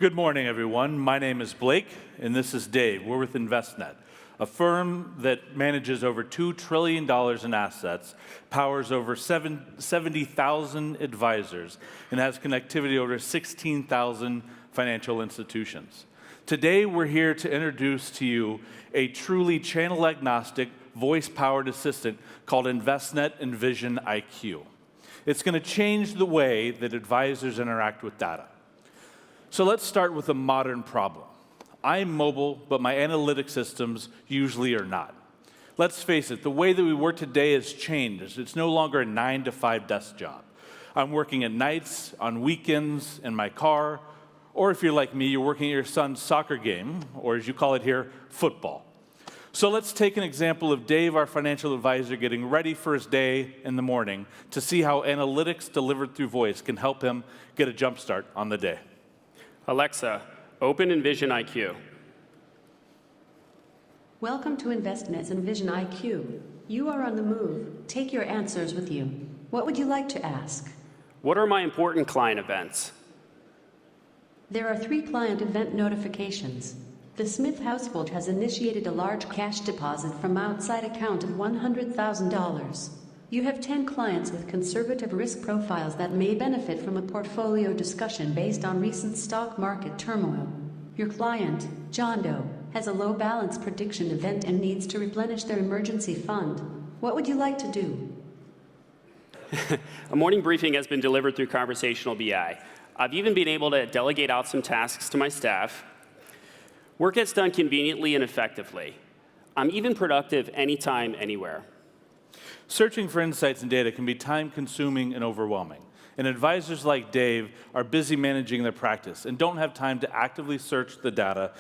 Good morning, everyone. My name is Blake, and this is Dave. We're with Envestnet, a firm that manages over $2 trillion in assets, powers over 70,000 advisors, and has connectivity to over 16,000 financial institutions. Today, we're here to introduce to you a truly channel-agnostic, voice-powered assistant called Envestnet Envision IQ. It's going to change the way that advisors interact with data. So let's start with a modern problem. I'm mobile, but my analytic systems usually are not. Let's face it, the way that we work today has changed. It's no longer a 9-to-5 desk job. I'm working at nights, on weekends, in my car, or if you're like me, you're working at your son's soccer game, or as you call it here, football. So let's take an example of Dave, our financial advisor, getting ready for his day in the morning to see how analytics delivered through voice can help him get a jump start on the day. Alexa, open Envision IQ. Welcome to Envestnet Envision IQ. You are on the move. Take your answers with you. What would you like to ask? What are my important client events? There are 3 client event notifications. The Smith household has initiated a large cash deposit from outside account of $100,000. You have 10 clients with conservative risk profiles that may benefit from a portfolio discussion based on recent stock market turmoil. Your client, John Doe, has a low balance prediction event and needs to replenish their emergency fund. What would you like to do? A morning briefing has been delivered through conversational BI. I've even been able to delegate out some tasks to my staff. Work gets done conveniently and effectively. I'm even productive anytime, anywhere. Searching for insights and data can be time-consuming and overwhelming. And advisors like Dave are busy managing their practice and don't have time to actively search the data.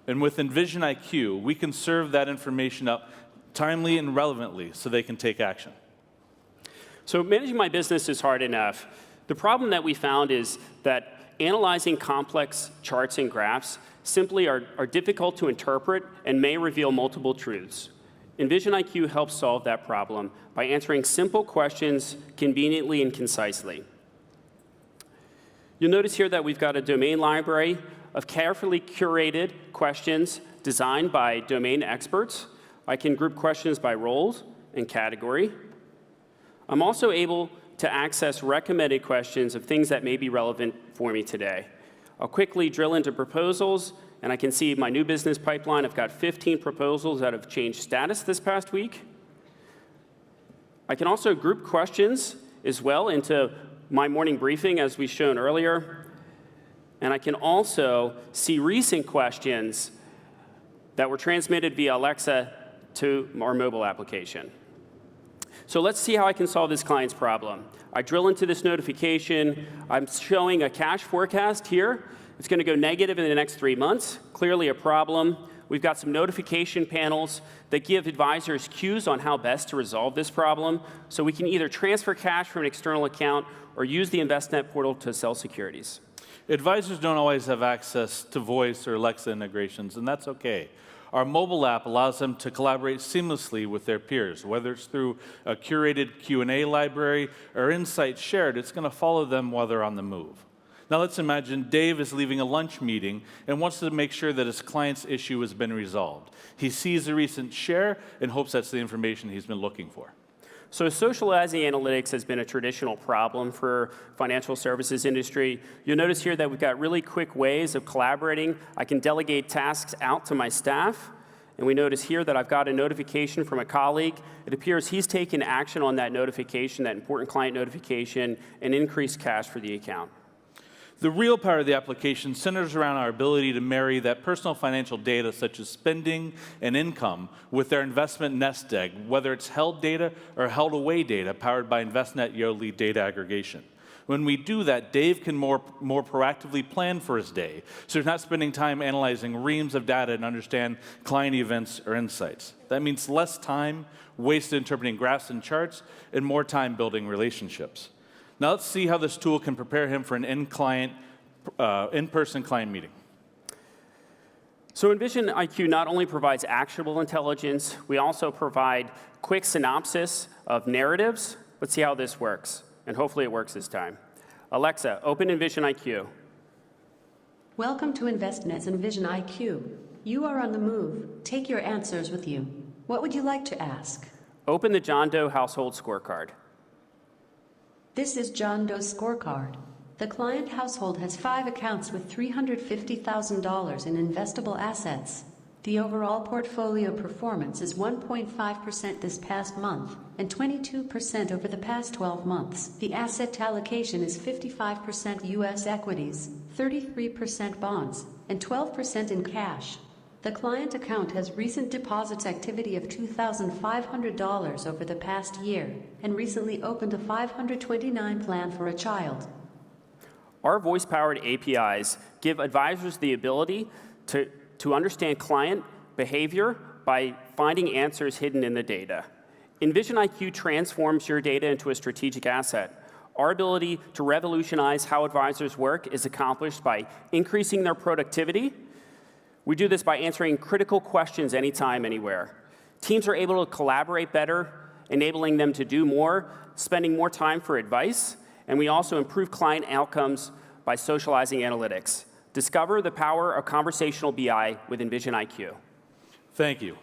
And with Envision IQ, we can serve that information up timely and relevantly so they can take action. So managing my business is hard enough. The problem that we found is that analyzing complex charts and graphs simply are difficult to interpret and may reveal multiple truths. Envision IQ helps solve that problem by answering simple questions conveniently and concisely. You'll notice here that we've got a domain library of carefully curated questions designed by domain experts. I can group questions by roles and category. I'm also able to access recommended questions of things that may be relevant for me today. I'll quickly drill into proposals, and I can see my new business pipeline. I've got 15 proposals that have changed status this past week. I can also group questions as well into my morning briefing, as we shown earlier. And I can also see recent questions that were transmitted via Alexa to our mobile application. So let's see how I can solve this client's problem. I drill into this notification. I'm showing a cash forecast here. It's going to go negative in the next 3 months. Clearly a problem. We've got some notification panels that give advisors cues on how best to resolve this problem. So we can either transfer cash from an external account or use the Envestnet portal to sell securities. Advisors don't always have access to voice or Alexa integrations, and that's OK. Our mobile app allows them to collaborate seamlessly with their peers. Whether it's through a curated Q&A library or insights shared, it's going to follow them while they're on the move. Now let's imagine Dave is leaving a lunch meeting and wants to make sure that his client's issue has been resolved. He sees a recent share and hopes that's the information he's been looking for. So socializing analytics has been a traditional problem for financial services industry. You'll notice here that we've got really quick ways of collaborating. I can delegate tasks out to my staff. And we notice here that I've got a notification from a colleague. It appears he's taken action on that notification, that important client notification, and increased cash for the account. The real power of the application centers around our ability to marry that personal financial data, such as spending and income, with their investment nest egg, whether it's held data or held away data powered by Envestnet Yearly Data Aggregation. When we do that, Dave can more proactively plan for his day, so he's not spending time analyzing reams of data and understand client events or insights. That means less time wasted interpreting graphs and charts and more time building relationships. Now let's see how this tool can prepare him for an in-person client meeting. So Envision IQ not only provides actionable intelligence, we also provide quick synopsis of narratives. Let's see how this works, and hopefully it works this time. Alexa, open Envision IQ. Welcome to Envestnet Envision IQ. You are on the move. Take your answers with you. What would you like to ask? Open the John Doe household scorecard. This is John Doe's scorecard. The client household has 5 accounts with $350,000 in investable assets. The overall portfolio performance is 1.5% this past month and 22% over the past 12 months. The asset allocation is 55% U.S. equities, 33% bonds, and 12% in cash. The client account has recent deposits activity of $2,500 over the past year and recently opened a 529 plan for a child. Our voice-powered APIs give advisors the ability to understand client behavior by finding answers hidden in the data. Envision IQ transforms your data into a strategic asset. Our ability to revolutionize how advisors work is accomplished by increasing their productivity. We do this by answering critical questions anytime, anywhere. Teams are able to collaborate better, enabling them to do more, spending more time for advice, and we also improve client outcomes by socializing analytics. Discover the power of conversational BI with Envision IQ. Thank you.